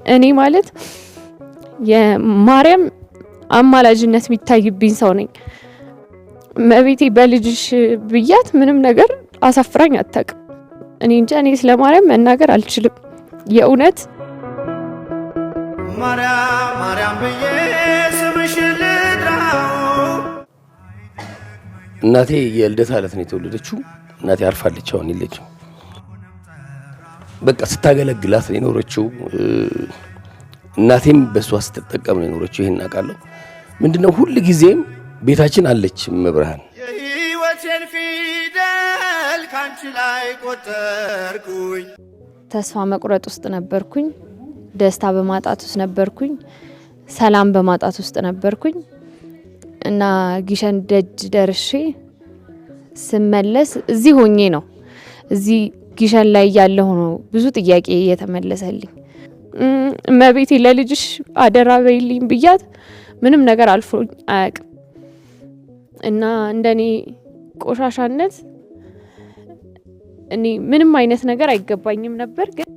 እኔ ማለት የማርያም አማላጅነት የሚታይብኝ ሰው ነኝ። መቤቴ በልጅሽ ብያት ምንም ነገር አሳፍራኝ አታውቅም። እኔ እንጃ እኔ ስለ ማርያም መናገር አልችልም። የእውነት ማርያም ማርያም ብዬ ስምሽን ልጥራው። እናቴ የልደታ ዕለት ነው የተወለደችው። እናቴ አርፋለች፣ አሁን የለችም። በቃ ስታገለግላት ነው የኖረችው። እናቴም በሷ ስትጠቀም ነው የኖረችው። ይሄን አውቃለሁ። ምንድነው ሁሉ ጊዜም ቤታችን አለች መብርሃን። የህይወቴን ፊደል ካንቺ ላይ ቆጠርኩኝ። ተስፋ መቁረጥ ውስጥ ነበርኩኝ። ደስታ በማጣት ውስጥ ነበርኩኝ። ሰላም በማጣት ውስጥ ነበርኩኝ እና ጊሸን ደጅ ደርሼ ስመለስ እዚህ ሆኜ ነው እዚህ ጊሸን ላይ ያለው ነው ብዙ ጥያቄ የተመለሰልኝ። መቤቴ ለልጅሽ አደራ በይልኝ ብያት ምንም ነገር አልፎኝ አያውቅም እና እንደኔ ቆሻሻነት እኔ ምንም አይነት ነገር አይገባኝም ነበር። ግን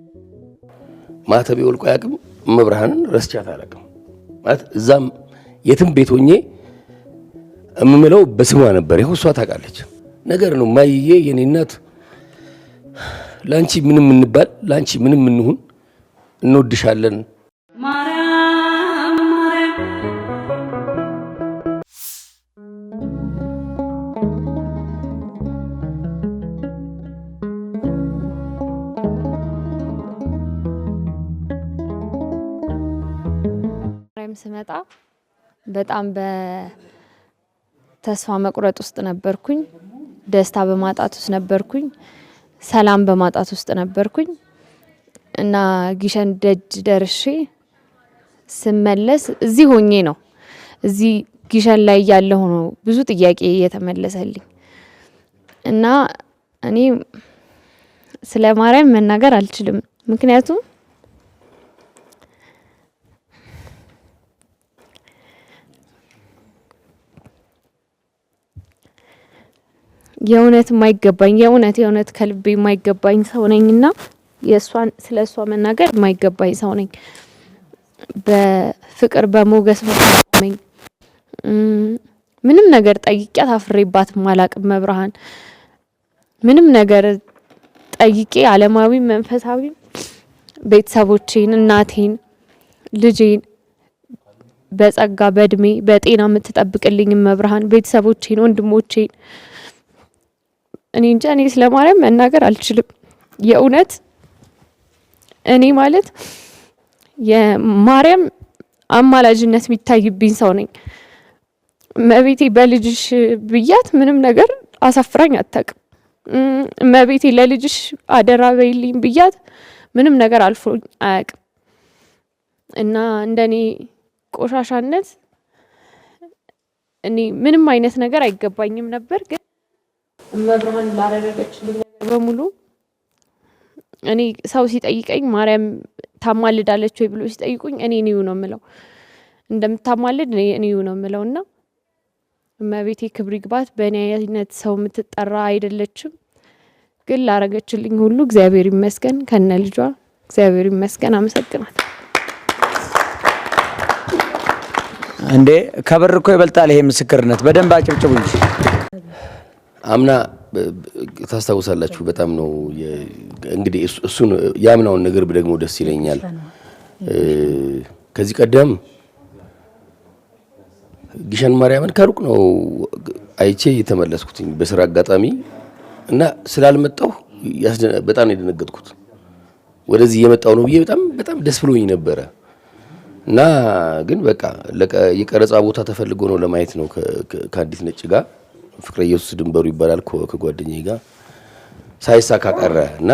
ማተቤ ወልቆ አያውቅም። መብርሃንን ረስቻት አላውቅም ማለት እዛም የትም ቤት ሆኜ እምምለው በስሟ ነበር። ይኸው እሷ ታውቃለች ነገር ነው። ማይዬ የኔ እናት ላንቺ ምንም እንባል ላንቺ ምንም እንሁን እንወድሻለን። ማርያም ማርያም ስመጣ በጣም በተስፋ መቁረጥ ውስጥ ነበርኩኝ። ደስታ በማጣት ውስጥ ነበርኩኝ። ሰላም በማጣት ውስጥ ነበርኩኝ እና ጊሸን ደጅ ደርሼ ስመለስ እዚህ ሆኜ ነው እዚህ ጊሸን ላይ ያለው ነው ብዙ ጥያቄ የተመለሰልኝ እና እኔ ስለ ማርያም መናገር አልችልም። ምክንያቱም የእውነት የማይገባኝ የእውነት ከልቤ የማይገባኝ ሰው ነኝና ስለሷ መናገር የማይገባኝ ሰው ነኝ። በፍቅር በሞገስ መጣመኝ ምንም ነገር ጠይቄያት አፍሬባት ማላቅም መብርሃን ምንም ነገር ጠይቄ ዓለማዊ መንፈሳዊ ቤተሰቦቼን እናቴን ልጄን በጸጋ በእድሜ በጤና የምትጠብቅልኝ መብርሃን ቤተሰቦቼን ወንድሞቼን እኔ እንጃ እኔ ስለ ማርያም መናገር አልችልም። የእውነት እኔ ማለት የማርያም አማላጅነት የሚታይብኝ ሰው ነኝ። መቤቴ በልጅሽ ብያት ምንም ነገር አሳፍራኝ አታውቅም። መቤቴ ለልጅሽ አደራ በይልኝ ብያት ምንም ነገር አልፎኝ አያውቅም እና እንደኔ ቆሻሻነት እኔ ምንም አይነት ነገር አይገባኝም ነበር። ግን መብርሃን ላደረገችልኝ ነገር በሙሉ እኔ ሰው ሲጠይቀኝ ማርያም ታማልዳለች ወይ ብሎ ሲጠይቁኝ እኔ ነው የምለው እንደምታማልድ እኔ ነው የምለውና እመቤቴ ክብር ይግባት። በእኔ አይነት ሰው የምትጠራ አይደለችም። ግን ላደረገችልኝ ሁሉ እግዚአብሔር ይመስገን ከነ ልጇ እግዚአብሔር ይመስገን። አመሰግናለሁ። እንዴ ከበር እኮ ይበልጣል ይሄ ምስክርነት። በደንብ አጭብጭቡ እንጂ አምና ታስታውሳላችሁ በጣም ነው እንግዲህ እሱን ያምናውን ነገር ደግሞ ደስ ይለኛል። ከዚህ ቀደም ጊሸን ማርያምን ከሩቅ ነው አይቼ የተመለስኩት በስራ አጋጣሚ እና ስላልመጣሁ በጣም ነው የደነገጥኩት። ወደዚህ የመጣው ነው ብዬ በጣም ደስ ብሎኝ ነበረ እና ግን በቃ የቀረጻ ቦታ ተፈልጎ ነው ለማየት ነው ከአዲስ ነጭ ጋር ፍቅረ ኢየሱስ ድንበሩ ይባላል ከጓደኛዬ ጋር ሳይሳካ ቀረ እና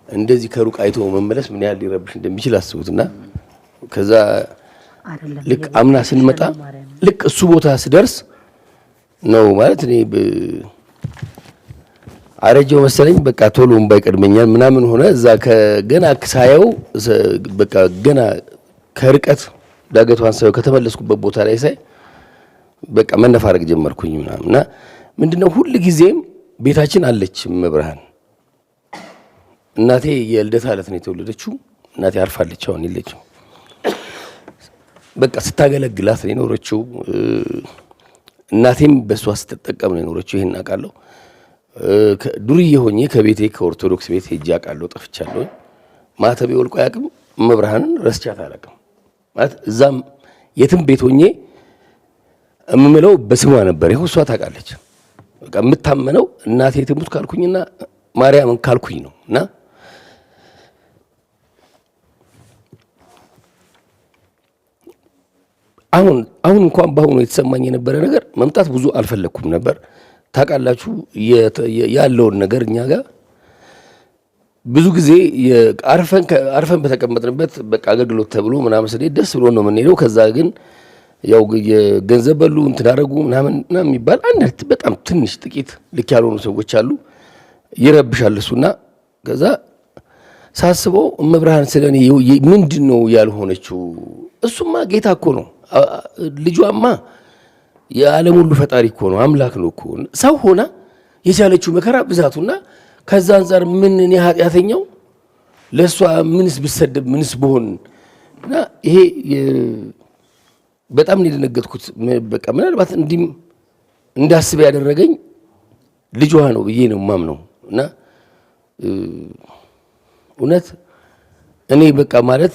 እንደዚህ ከሩቅ አይቶ መመለስ ምን ያህል ሊረብሽ እንደሚችል አስቡትና ከዛ ልክ አምና ስንመጣ ልክ እሱ ቦታ ስደርስ ነው ማለት እኔ አረጀው መሰለኝ በቃ ቶሎ ባይቀድመኛል ምናምን ሆነ። እዛ ከገና ሳየው በቃ ገና ከርቀት ዳገቷን ሳየው ከተመለስኩበት ቦታ ላይ ሳይ በቃ መነፋረቅ ጀመርኩኝ ምናምንና ምንድነው ሁሉ ጊዜም ቤታችን አለች መብርሃን። እናቴ የልደታ ዕለት ነው የተወለደችው። እናቴ አርፋለች አሁን የለችም። በቃ ስታገለግላት ነው የኖረችው። እናቴም በሷ ስትጠቀም ነው የኖረችው። ይሄን አውቃለሁ። ዱርዬ ሆኜ ከቤቴ ከኦርቶዶክስ ቤት ሄጄ አውቃለሁ። ጠፍቻለሁ። ማተቤ ወልቆ አያውቅም። መብርሃንን ረስቻት አላውቅም። ማለት እዛም የትም ቤት ሆኜ እምምለው በስሟ ነበር። ይኸው እሷ ታውቃለች። በቃ የምታመነው እናቴ ትሙት ካልኩኝና ማርያምን ካልኩኝ ነው። እና አሁን እንኳን በአሁኑ የተሰማኝ የነበረ ነገር መምጣት ብዙ አልፈለኩም ነበር። ታውቃላችሁ ያለውን ነገር እኛ ጋር ብዙ ጊዜ አርፈን በተቀመጥንበት በቃ አገልግሎት ተብሎ ምናምን ስንሄድ ደስ ብሎ ነው የምንሄደው። ከዛ ግን ያው የገንዘብ በሉ እንትን አደረጉ ምናምን የሚባል አንድ በጣም ትንሽ ጥቂት ልክ ያልሆኑ ሰዎች አሉ። ይረብሻል እሱና ከዛ ሳስበው እመብርሃን ስለኔ ምንድን ነው ያልሆነችው? እሱማ ጌታ እኮ ነው። ልጇማ የዓለም ሁሉ ፈጣሪ እኮ ነው፣ አምላክ ነው እኮ። ሰው ሆና የቻለችው መከራ ብዛቱና ከዛ አንፃር ምን እኔ ኃጢአተኛው ለእሷ ምንስ ብሰደብ ምንስ ብሆን እና ይሄ በጣም ነው የደነገጥኩት። በቃ ምናልባት እንዲህም እንዳስብ ያደረገኝ ልጇ ነው ብዬ ነው የማምነው። እና እውነት እኔ በቃ ማለት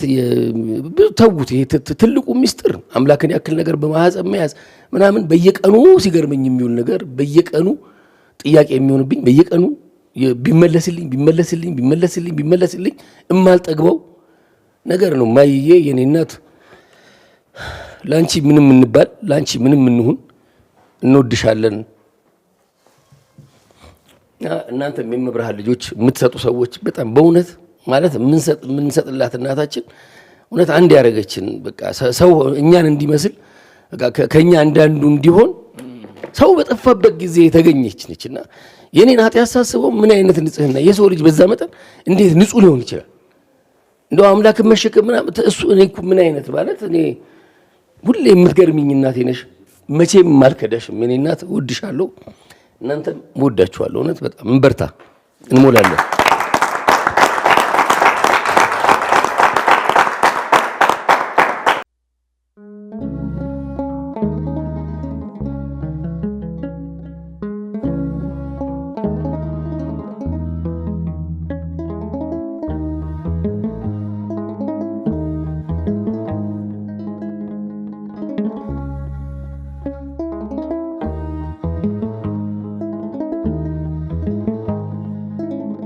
ተውት። ይሄ ትልቁ ሚስጥር አምላክን ያክል ነገር በማህፀን መያዝ ምናምን በየቀኑ ሲገርመኝ የሚውል ነገር በየቀኑ ጥያቄ የሚሆንብኝ በየቀኑ ቢመለስልኝ እማልጠግበው ነገር ነው። ማይዬ የኔ እናት ላንቺ ምንም እንባል ላንቺ ምንም እንሁን እንወድሻለን። እናንተም የመብርሃን ልጆች የምትሰጡ ሰዎች በጣም በእውነት ማለት የምንሰጥላት እናታችን እውነት አንድ ያደረገችን በቃ ሰው እኛን እንዲመስል በቃ ከኛ አንዳንዱ እንዲሆን ሰው በጠፋበት ጊዜ የተገኘች ነችና የኔን ኃጢአት ሳስበው ምን አይነት ንጽህና የሰው ልጅ በዛ መጠን እንዴት ንጹህ ሊሆን ይችላል? እንደው አምላክን መሸከም ምናምን እሱ እኔ እኮ ምን አይነት ማለት እኔ ሁሌ የምትገርሚኝ እናቴ ነሽ። መቼም አልከዳሽም የኔ እናት። እወድሻለሁ። እናንተም እወዳችኋለሁ። እውነት በጣም እንበርታ፣ እንሞላለን።